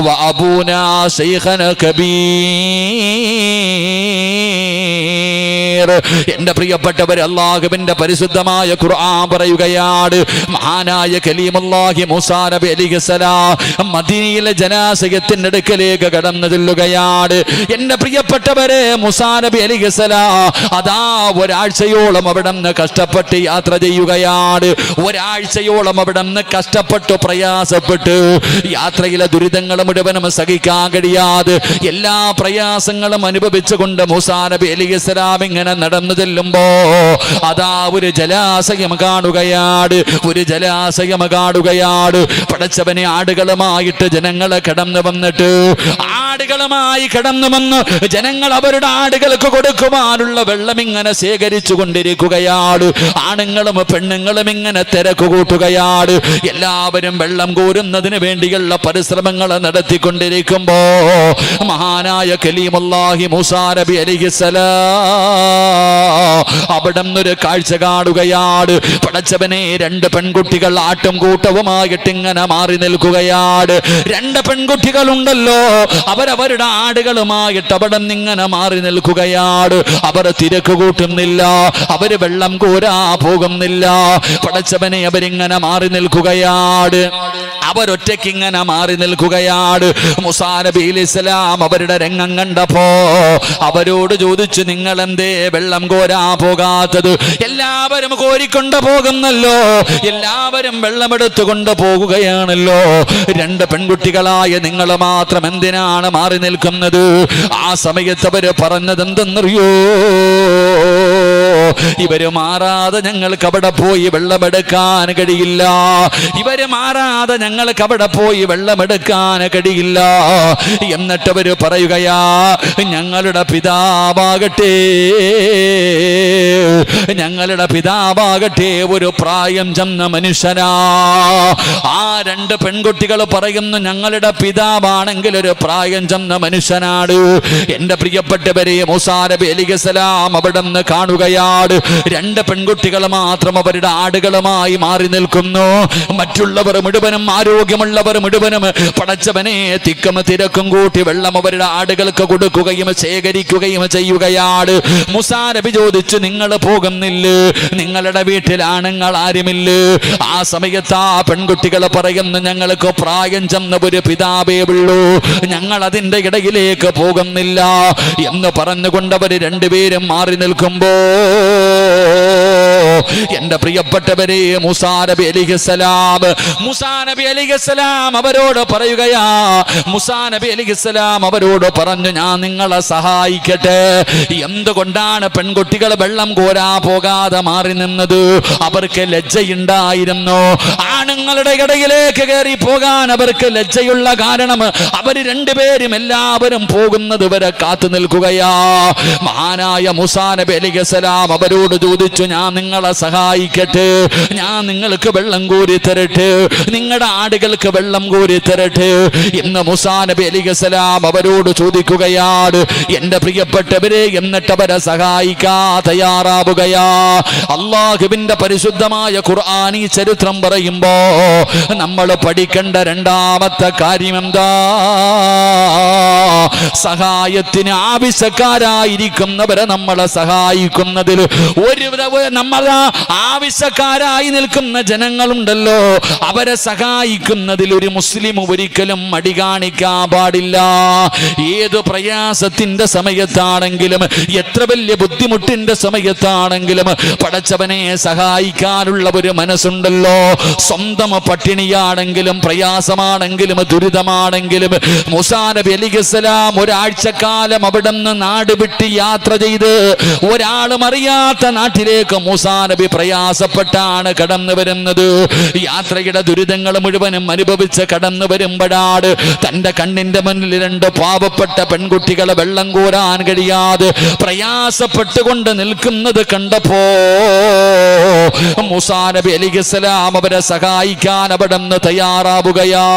وأبونا شيخنا كبير. എന്റെ പ്രിയപ്പെട്ടവരെ, അല്ലാഹുവിന്റെ പരിശുദ്ധമായ ഖുർആൻ പറയുകയാണ്, മഹാനായ കലീമുല്ലാഹി മൂസാ നബി അലൈഹിസ്സലാം മദീനയിലെ ജനാസയത്തിന്റെ അടുക്കലേക്ക് കടന്നു ചെല്ലുകയാണ്. എന്റെ പ്രിയപ്പെട്ടവരെ, മൂസാ നബി അലൈഹിസ്സലാം അതാ ഒരാഴ്ചയോളം അവിടെ നിന്ന് കഷ്ടപ്പെട്ട് യാത്ര ചെയ്യുകയാണ്. ഒരാഴ്ചയോളം അവിടെ നിന്ന് കഷ്ടപ്പെട്ടു പ്രയാസപ്പെട്ട് യാത്രയിലെ ദുരിതങ്ങൾ മുഴുവനും സഹിക്കാൻ കഴിയാതെ എല്ലാ പ്രയാസങ്ങളും അനുഭവിച്ചുകൊണ്ട് മൂസാ നബി അലൈഹിസ്സലാം ഇങ്ങനെ നടന്നു ചെല്ലുമ്പോ അതാ ഒരു ജലാശയം കാണുകയാണ്, ഒരു ജലാശയം കാണുകയാണ്. പടച്ചവനെ, ആടുകളുമായിട്ട് ജനങ്ങളെ കടന്നു വന്നിട്ട്, ആടുകളുമായി കടന്നു വന്ന് ജനങ്ങൾ അവരുടെ ആടുകൾക്ക് കൊടുക്കുവാനുള്ള വെള്ളം ഇങ്ങനെ ശേഖരിച്ചു കൊണ്ടിരിക്കുകയാണ്. ആണുങ്ങളും പെണ്ണുങ്ങളും ഇങ്ങനെ തിരക്ക് കൂട്ടുകയാണ്. എല്ലാവരും വെള്ളം കോരുന്നതിന് വേണ്ടിയുള്ള പരിശ്രമങ്ങൾ നടത്തിക്കൊണ്ടിരിക്കുമ്പോ മഹാനായ കലീമുല്ലാഹി മൂസാ നബി അലൈഹിസ്സലാം അവിടെ നിന്നൊരു കാഴ്ച കാണുകയാണ്. പടച്ചവനെ, രണ്ട് പെൺകുട്ടികൾ ആട്ടും കൂട്ടവുമായിട്ട് ഇങ്ങനെ മാറി നിൽക്കുകയാണ്. രണ്ട് പെൺകുട്ടികളുണ്ടല്ലോ, അവരവരുടെ ആടുകളുമായിട്ട് അവിടെ നിന്നിങ്ങനെ മാറി നിൽക്കുകയാണ്. അവർ തിരക്ക് കൂട്ടുന്നില്ല, അവര് വെള്ളം കോരാ പോകുന്നില്ല. പടച്ചവനെ, അവരിങ്ങനെ മാറി നിൽക്കുകയാണ്, അവരൊറ്റയ്ക്ക് ഇങ്ങനെ മാറി നിൽക്കുകയാണ്. മൂസാ നബി അലൈഹിസ്സലാം അവരുടെ രംഗം കണ്ടപ്പോ അവരോട് ചോദിച്ചു, നിങ്ങൾ എന്തേ വെള്ളം കോരാ പോകാത്തത്? എല്ലാവരും കോരിക്കൊണ്ട് പോകുന്നല്ലോ, എല്ലാവരും വെള്ളമെടുത്തു കൊണ്ട് പോകുകയാണല്ലോ, രണ്ട് പെൺകുട്ടികളായ നിങ്ങൾ മാത്രം എന്തിനാണ് മാറി നിൽക്കുന്നത്? ആ സമയത്ത് അവര് പറഞ്ഞത് എന്തെന്നറിയോ? ഇവര് മാറാതെ ഞങ്ങൾക്ക് അവിടെ പോയി വെള്ളമെടുക്കാൻ കഴിയില്ല, ഇവര് മാറാതെ ഞങ്ങൾക്ക് അവിടെ പോയി വെള്ളമെടുക്കാൻ കഴിയില്ല. എന്നിട്ട് അവര് പറയുകയാ, ഞങ്ങളുടെ പിതാവാകട്ടെ ഞങ്ങളുടെ പിതാവാകട്ടെ ഒരു പ്രായം ചെന്ന മനുഷ്യനാ. ആ രണ്ട് പെൺകുട്ടികൾ പറയുന്നു ഞങ്ങളുടെ പിതാവാണെങ്കിൽ ഒരു പ്രായം ചെന്ന മനുഷ്യനാണ്. എന്റെ പ്രിയപ്പെട്ടവരെ, മൂസാ നബി അലൈഹിസ്സലാം അവിടെ നിന്ന് കാണുകയാണ്. രണ്ട് പെൺകുട്ടികൾ മാത്രം അവരുടെ ആടുകളുമായി മാറി നിൽക്കുന്നു. മറ്റുള്ളവർ മുഴുവനും, ആരോഗ്യമുള്ളവർ മുഴുവനും പടച്ചവനെ തിക്കും തിരക്കും കൂട്ടി വെള്ളം അവരുടെ ആടുകൾക്ക് കൊടുക്കുകയും ശേഖരിക്കുകയും ചെയ്യുകയാണ്. മൂസാ നബി ചോദിച്ചു, നിങ്ങൾ പോകുന്നില്ലേ? നിങ്ങളുടെ വീട്ടിൽ ആണുങ്ങൾ ആരുമില്ല? ആ സമയത്ത് ആ പെൺകുട്ടികൾ പറയുന്നു, ഞങ്ങൾക്ക് പ്രായം ചെന്ന ഒരു പിതാവേ ഉള്ളൂ, ഞങ്ങൾ അതിന്റെ ഇടയിലേക്ക് പോകുന്നില്ല എന്ന് പറഞ്ഞുകൊണ്ട് അവർ രണ്ടുപേരും മാറി നിൽക്കുമ്പോ എന്റെ പ്രിയപ്പെട്ടവരെ, മൂസാ നബി അലൈഹിസ്സലാം അവരോട് പറയുകയാ. മൂസാ നബി അലൈഹിസ്സലാം അവരോട് പറഞ്ഞു, ഞാൻ നിങ്ങളെ സഹായിക്കട്ടെ. എന്തുകൊണ്ടാണ് പെൺകുട്ടികൾ വെള്ളം കോരാ പോകാതെ മാറി നിന്നത്? അവർക്ക് ലജ്ജയുണ്ടായിരുന്നു. ആണുങ്ങളുടെ ഇടയിലേക്ക് കയറി പോകാൻ അവർക്ക് ലജ്ജയുള്ള കാരണം അവര് രണ്ടുപേരും എല്ലാവരും പോകുന്നത് വരെ കാത്തു നിൽക്കുകയാ. മഹാനായ മൂസാ നബി അലൈഹിസ്സലാം അവരോട് ചോദിച്ചു, ഞാൻ നിങ്ങളെ സഹായിക്കട്ടെ, ഞാൻ നിങ്ങൾക്ക് വെള്ളം കോരി തരട്ടെ, നിങ്ങളുടെ ആടുകൾക്ക് വെള്ളം കോരി തരട്ടെ എന്ന് മൂസാ നബി അലൈഹിസ്സലാം അവരോട് ചോദിക്കുകയാണ്. എന്റെ പ്രിയപ്പെട്ടവരെ, എന്നിട്ട് അവരെ സഹായിക്കാ തയ്യാറാവുകയാ. അല്ലാഹുവിന്റെ പരിശുദ്ധമായ ഖുർആൻ ഈ ചരിത്രം പറയുമ്പോ നമ്മൾ പഠിക്കേണ്ട രണ്ടാമത്തെ കാര്യം എന്താ? സഹായത്തിന് ആവശ്യക്കാരായിരിക്കുന്നവരെ നമ്മളെ സഹായിക്കുന്നതിൽ നമ്മൾ ആവശ്യക്കാരായി നിൽക്കുന്ന ജനങ്ങളുണ്ടല്ലോ, അവരെ സഹായിക്കുന്നതിൽ ഒരു മുസ്ലിം ഒരിക്കലും മടി കാണിക്കാൻ പാടില്ല. ഏത് പ്രയാസത്തിന്റെ സമയത്താണെങ്കിലും, എത്ര വലിയ ബുദ്ധിമുട്ടിന്റെ സമയത്താണെങ്കിലും പടച്ചവനെ സഹായിക്കാനുള്ള ഒരു മനസ്സുണ്ടല്ലോ. സ്വന്തം പട്ടിണിയാണെങ്കിലും, പ്രയാസമാണെങ്കിലും, ദുരിതമാണെങ്കിലും മൂസാ നബി അലൈഹിസ്സലാം ഒരാഴ്ചക്കാലം അവിടെ നിന്ന് നാട് വിട്ട് യാത്ര ചെയ്ത് ഒരാളും അറിയാത്ത നാട്ടിലേക്ക് മൂസാ നബി പ്രയാസപ്പെട്ടാണ് കടന്നു വരുന്നത്. യാത്രയുടെ ദുരിതങ്ങൾ മുഴുവനും അനുഭവിച്ച് കടന്നു വരുമ്പോഴാണ് തന്റെ കണ്ണിന്റെ മുന്നിൽ രണ്ട് പാവപ്പെട്ട പെൺകുട്ടികളെ വെള്ളം കോരാൻ കഴിയാതെ പ്രയാസപ്പെട്ടുകൊണ്ട് നിൽക്കുന്നത് കണ്ടപ്പോ മൂസാ നബി അലൈഹിസ്സലാം അവരെ സഹായിക്കാൻ അവിടെ നിന്ന് തയ്യാറാവുകയാ.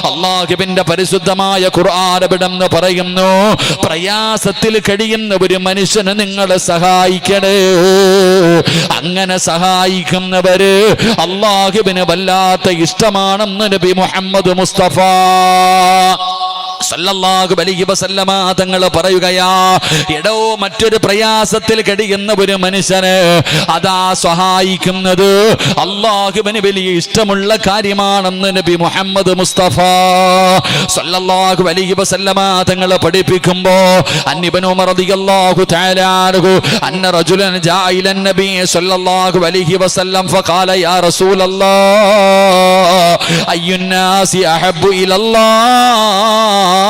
അല്ലാഹുവിന്റെ പരിശുദ്ധമായ ഖുർആൻ അവിടെ നിന്ന് പറയുന്നു, പ്രയാസത്തിൽ കഴിയുന്ന ഒരു മനുഷ്യനെ നിങ്ങൾ സഹായിക്കണേ. അങ്ങനെ സഹായിക്കുന്നവര് അല്ലാഹുവിന് വല്ലാത്ത ഇഷ്ടമാണെന്ന് നബി മുഹമ്മദ് മുസ്തഫ സല്ലല്ലാഹു അലൈഹി വസല്ലമ തങ്ങൾ പറയുകയാ. എടോ, മറ്റൊരു പ്രയാസത്തിൽ കഴിയുന്ന ഒരു മനുഷ്യന് അതാ സഹായിക്കുന്നത് അല്ലാഹുവിന് വലിയ ഇഷ്ടമുള്ള കാര്യമാണെന്ന് നബി മുഹമ്മദ് മുസ്തഫ സല്ലല്ലാഹു അലൈഹി വസല്ലമ തങ്ങൾ പഠിപ്പിക്കുമ്പോ അന്നിബ്നു ഉമർ റളിയല്ലാഹു തആല അൻഹു അന്ന റജുലൻ ജാഅ ഇലൻ നബി സല്ലല്ലാഹു അലൈഹി വസല്ലം ഫഖാല യാ റസൂലല്ലാഹ് അയ്യുന്നാസി അഹബ്ബു ഇലല്ലാഹ്.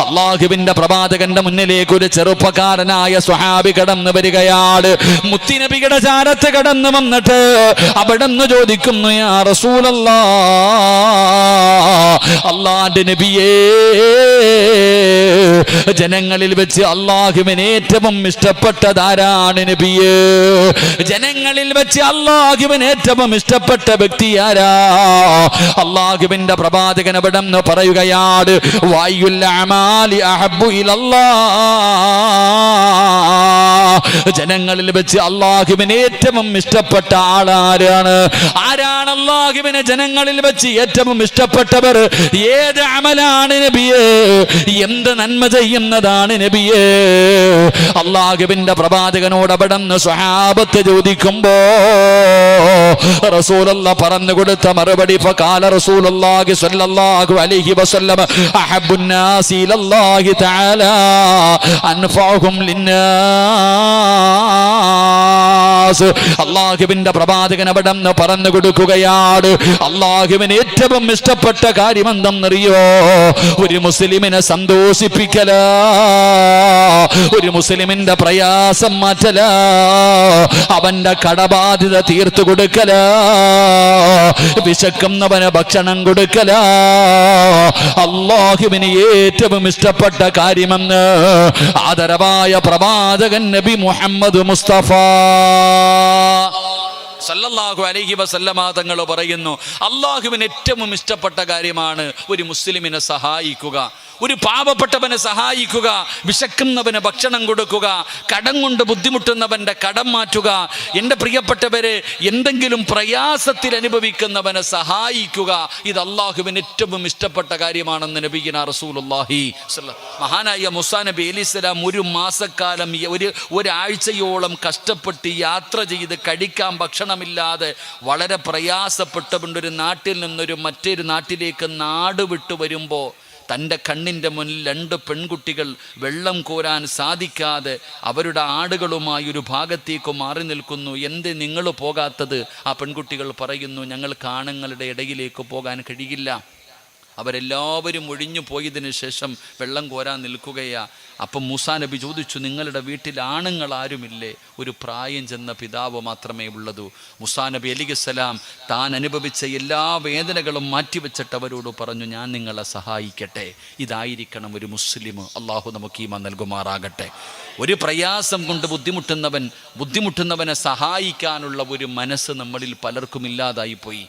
അല്ലാഹുവിന്റെ പ്രവാചകന്റെ മുന്നിലേക്ക് ഒരു ചെറുപ്പക്കാരനായ സ്വഹാബി കടന്നു വരികയാണ്. മുത്തുനബിയുടെ ചാരത്ത് കടന്നു വന്നിട്ട് അവിടെന്ന് ചോദിക്കുന്നു, യാ റസൂലല്ലാഹ്, അല്ലാഹുവിന്റെ നബിയേ, ജനങ്ങളിൽ വെച്ച് അല്ലാഹുവിന് ഏറ്റവും ഇഷ്ടപ്പെട്ടതാരാണ് നബിയേ? ജനങ്ങളിൽ വെച്ച് അല്ലാഹുവിന് ഏറ്റവും ഇഷ്ടപ്പെട്ട വ്യക്തി ആരാ? അല്ലാഹുവിന്റെ പ്രവാചകൻ അവിടെ പറയുകയാണ്, വയ്യുൽ അമാലി അഹബ്ബു ഇലല്ലാഹ്. ജനങ്ങളിൽ വെച്ച് അല്ലാഹുവിന് ഏറ്റവും ഇഷ്ടപ്പെട്ട ആളാരാണ്? ആരാണ് അല്ലാഹുവിന് ജനങ്ങളിൽ വെച്ച് ഏറ്റവും ഇഷ്ടപ്പെട്ടവർ? ഏത് അമലാണ് നബിയേ? എന്ത് നന്മ ചെയ്യുന്നതാണ് നബിയേ? അല്ലാഹുവിന്റെ പ്രവാചകനോട് അവിടെ സ്വഹാബത്ത് ചോദിക്കുമ്പോ റസൂലുള്ളാഹി പറഞ്ഞു കൊടുത്ത മറുപടി, ഫഖാല റസൂലുള്ളാഹി സ്വല്ലല്ലാഹു അലൈഹി വസല്ലം അഹബ്ബുൻ നാസി ഇലല്ലാഹി തആല അൻഫഉഹും ലിന്നാസ്. അബ്ബാസ് അള്ളാഹുവിന്റെ പ്രവാചകൻ അവിടെ നിന്ന് പറഞ്ഞു കൊടുക്കുകയാണ്, അള്ളാഹുവിന് ഏറ്റവും ഇഷ്ടപ്പെട്ട കാര്യം എന്തെന്നറിയോ? ഒരു മുസ്ലിമിനെ സന്തോഷിപ്പിക്കല, ഒരു മുസ്ലിമിന്റെ പ്രയാസം മാറ്റല, അവന്റെ കടബാധ്യത തീർത്തു കൊടുക്കല, വിശക്കുന്നവന് ഭക്ഷണം കൊടുക്കല അല്ലാഹുവിന് ഏറ്റവും ഇഷ്ടപ്പെട്ട കാര്യമെന്ന് ആദരവായ പ്രവാചകൻ നബി മുഹമ്മദ് മുസ്തഫ സല്ലല്ലാഹു അലൈഹി വസല്ലമ തങ്ങൾ പറയുന്നു, അള്ളാഹുവിന് ഏറ്റവും ഇഷ്ടപ്പെട്ട കാര്യമാണ് ഒരു മുസ്ലിമിനെ സഹായിക്കുക, ഒരു പാവപ്പെട്ടവനെ സഹായിക്കുക, വിശക്കുന്നവന് ഭക്ഷണം കൊടുക്കുക, കടം കൊണ്ട് ബുദ്ധിമുട്ടുന്നവന്റെ കടം മാറ്റുക. എൻ്റെ പ്രിയപ്പെട്ടവരെ, എന്തെങ്കിലും പ്രയാസത്തിൽ അനുഭവിക്കുന്നവനെ സഹായിക്കുക, ഇത് അള്ളാഹുവിന് ഏറ്റവും ഇഷ്ടപ്പെട്ട കാര്യമാണെന്ന് നബിയിന റസൂലുള്ളാഹി മഹാനായ മൂസാ നബി അലൈഹിസ്സലാം ഒരു മാസക്കാലം ഒരാഴ്ചയോളം കഷ്ടപ്പെട്ട് യാത്ര ചെയ്ത് കഴിക്കാൻ ഭക്ഷണമില്ലാതെ വളരെ പ്രയാസപ്പെട്ടുകൊണ്ട് ഒരു നാട്ടിൽ നിന്നൊരു മറ്റൊരു നാട്ടിലേക്ക് നാട് വിട്ടു വരുമ്പോൾ തൻ്റെ കണ്ണിൻ്റെ മുന്നിൽ 2 പെൺകുട്ടികൾ വെള്ളം കോരാൻ സാധിക്കാതെ അവരുടെ ആടുകളുമായി ഒരു ഭാഗത്തേക്ക് മാറി നിൽക്കുന്നു. എന്ത് നിങ്ങൾ പോകാത്തത്? ആ പെൺകുട്ടികൾ പറയുന്നു, ഞങ്ങൾക്ക് ആണുങ്ങളുടെ ഇടയിലേക്ക് പോകാൻ കഴിയില്ല. അവരെല്ലാവരും ഒഴിഞ്ഞു പോയതിനു ശേഷം വെള്ളം കോരാൻ നിൽക്കുകയാ. അപ്പം മൂസാ നബി ചോദിച്ചു, നിങ്ങളുടെ വീട്ടിൽ ആണുങ്ങൾ ആരുമില്ലേ? ഒരു പ്രായം ചെന്ന പിതാവ് മാത്രമേ ഉള്ളൂ. മൂസാ നബി അലൈഹിസ്സലാം താൻ അനുഭവിച്ച എല്ലാ വേദനകളും മാറ്റിവെച്ചിട്ട് അവരോട് പറഞ്ഞു, ഞാൻ നിങ്ങളെ സഹായിക്കട്ടെ. ഇതായിരിക്കണം ഒരു മുസ്ലിം. അള്ളാഹു നമുക്ക് ഈമാൻ നൽകുമാറാകട്ടെ. ഒരു പ്രയാസം കൊണ്ട് ബുദ്ധിമുട്ടുന്നവനെ സഹായിക്കാനുള്ള ഒരു മനസ്സ് നമ്മളിൽ പലർക്കും ഇല്ലാതായിപ്പോയി.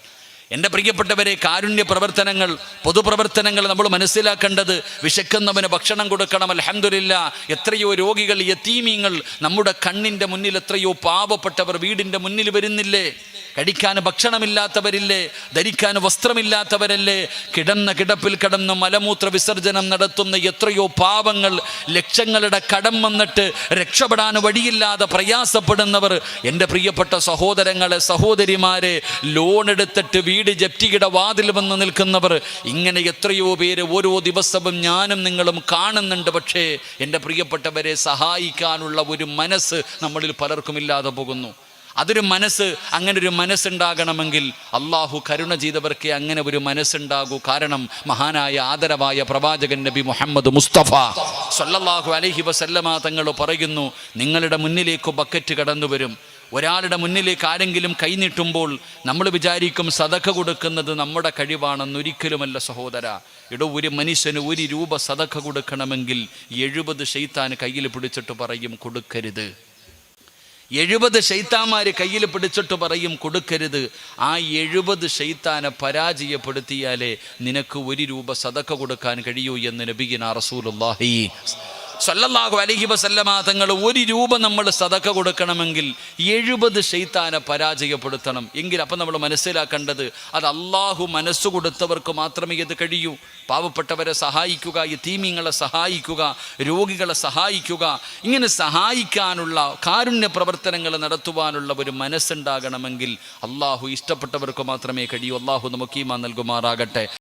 എൻ്റെ പ്രിയപ്പെട്ടവരെ, കാരുണ്യ പ്രവർത്തനങ്ങൾ, പൊതുപ്രവർത്തനങ്ങൾ നമ്മൾ മനസ്സിലാക്കേണ്ടത്, വിശക്കുന്നവന് ഭക്ഷണം കൊടുക്കണം. അൽഹംദുലില്ലാ, എത്രയോ രോഗികൾ, യതീമീങ്ങൾ, നമ്മുടെ കണ്ണിൻ്റെ മുന്നിൽ എത്രയോ പാവപ്പെട്ടവർ വീടിൻ്റെ മുന്നിൽ വരുന്നില്ലേ? കഴിക്കാൻ ഭക്ഷണമില്ലാത്തവരില്ലേ? ധരിക്കാൻ വസ്ത്രമില്ലാത്തവരല്ലേ? കിടന്ന കിടപ്പിൽ കിടന്ന് മലമൂത്ര വിസർജനം നടത്തുന്ന എത്രയോ പാവങ്ങൾ, ലക്ഷങ്ങളുടെ കടം വന്നിട്ട് രക്ഷപ്പെടാൻ വഴിയില്ലാതെ പ്രയാസപ്പെടുന്നവർ. എൻ്റെ പ്രിയപ്പെട്ട സഹോദരങ്ങളെ, സഹോദരിമാരെ, ലോൺ എടുത്തിട്ട് വീട് ജപ്തിയുടെ വാതിൽ വന്ന് നിൽക്കുന്നവർ, ഇങ്ങനെ എത്രയോ പേര് ഓരോ ദിവസവും ഞാനും നിങ്ങളും കാണുന്നുണ്ട്. പക്ഷേ എൻ്റെ പ്രിയപ്പെട്ടവരെ, സഹായിക്കാനുള്ള ഒരു മനസ്സ് നമ്മളിൽ പലർക്കും ഇല്ലാതെ പോകുന്നു. അതൊരു മനസ്സ്, അങ്ങനെ ഒരു മനസ്സുണ്ടാകണമെങ്കിൽ അള്ളാഹു കരുണ ചെയ്തവർക്ക് അങ്ങനെ ഒരു മനസ്സുണ്ടാകൂ. കാരണം മഹാനായ ആദരവായ പ്രവാചകൻ നബി മുഹമ്മദ് മുസ്തഫ സല്ലല്ലാഹു അലൈഹി വസല്ലമ തങ്ങൾ പറയുന്നു, നിങ്ങളുടെ മുന്നിലേക്ക് ബക്കറ്റ് കടന്നു വരും. ഒരാളുടെ മുന്നിലേക്ക് ആരെങ്കിലും കൈനീട്ടുമ്പോൾ നമ്മൾ വിചാരിക്കും സദഖ കൊടുക്കുന്നത് നമ്മുടെ കഴിവാണെന്ന്. ഒരിക്കലുമല്ല സഹോദര. ഒരു മനുഷ്യന് 1 രൂപ സദഖ കൊടുക്കണമെങ്കിൽ 70 ശൈത്താൻ കയ്യിൽ പിടിച്ചിട്ട് പറയും കൊടുക്കരുത്. 70 ശൈത്താന്മാർ കയ്യിൽ പിടിച്ചിട്ട് പറയും കൊടുക്കരുത്. ആ 70 ശൈത്താനെ പരാജയപ്പെടുത്തിയാലേ നിനക്ക് 1 രൂപ സദഖ കൊടുക്കാൻ കഴിയൂ എന്ന് നബിയിന റസൂലുള്ളാഹി സല്ലല്ലാഹു അലൈഹി വസല്ലമ തങ്ങൾ 1 രൂപ നമ്മൾ സദഖ കൊടുക്കണമെങ്കിൽ 70 ശൈത്താനെ പരാജയപ്പെടുത്തണം എങ്കിൽ. അപ്പം നമ്മൾ മനസ്സിലാക്കേണ്ടത്, അത് അള്ളാഹു മനസ്സു കൊടുത്തവർക്ക് മാത്രമേ ഇത് കഴിയൂ. പാവപ്പെട്ടവരെ സഹായിക്കുക, യതീമീങ്ങളെ സഹായിക്കുക, രോഗികളെ സഹായിക്കുക, ഇങ്ങനെ സഹായിക്കാനുള്ള കാരുണ്യ പ്രവർത്തനങ്ങൾ നടത്തുവാനുള്ള ഒരു മനസ്സുണ്ടാകണമെങ്കിൽ അള്ളാഹു ഇഷ്ടപ്പെട്ടവർക്ക് മാത്രമേ കഴിയൂ. അള്ളാഹു നമുക്ക് ഈമാൻ നൽകുമാറാകട്ടെ.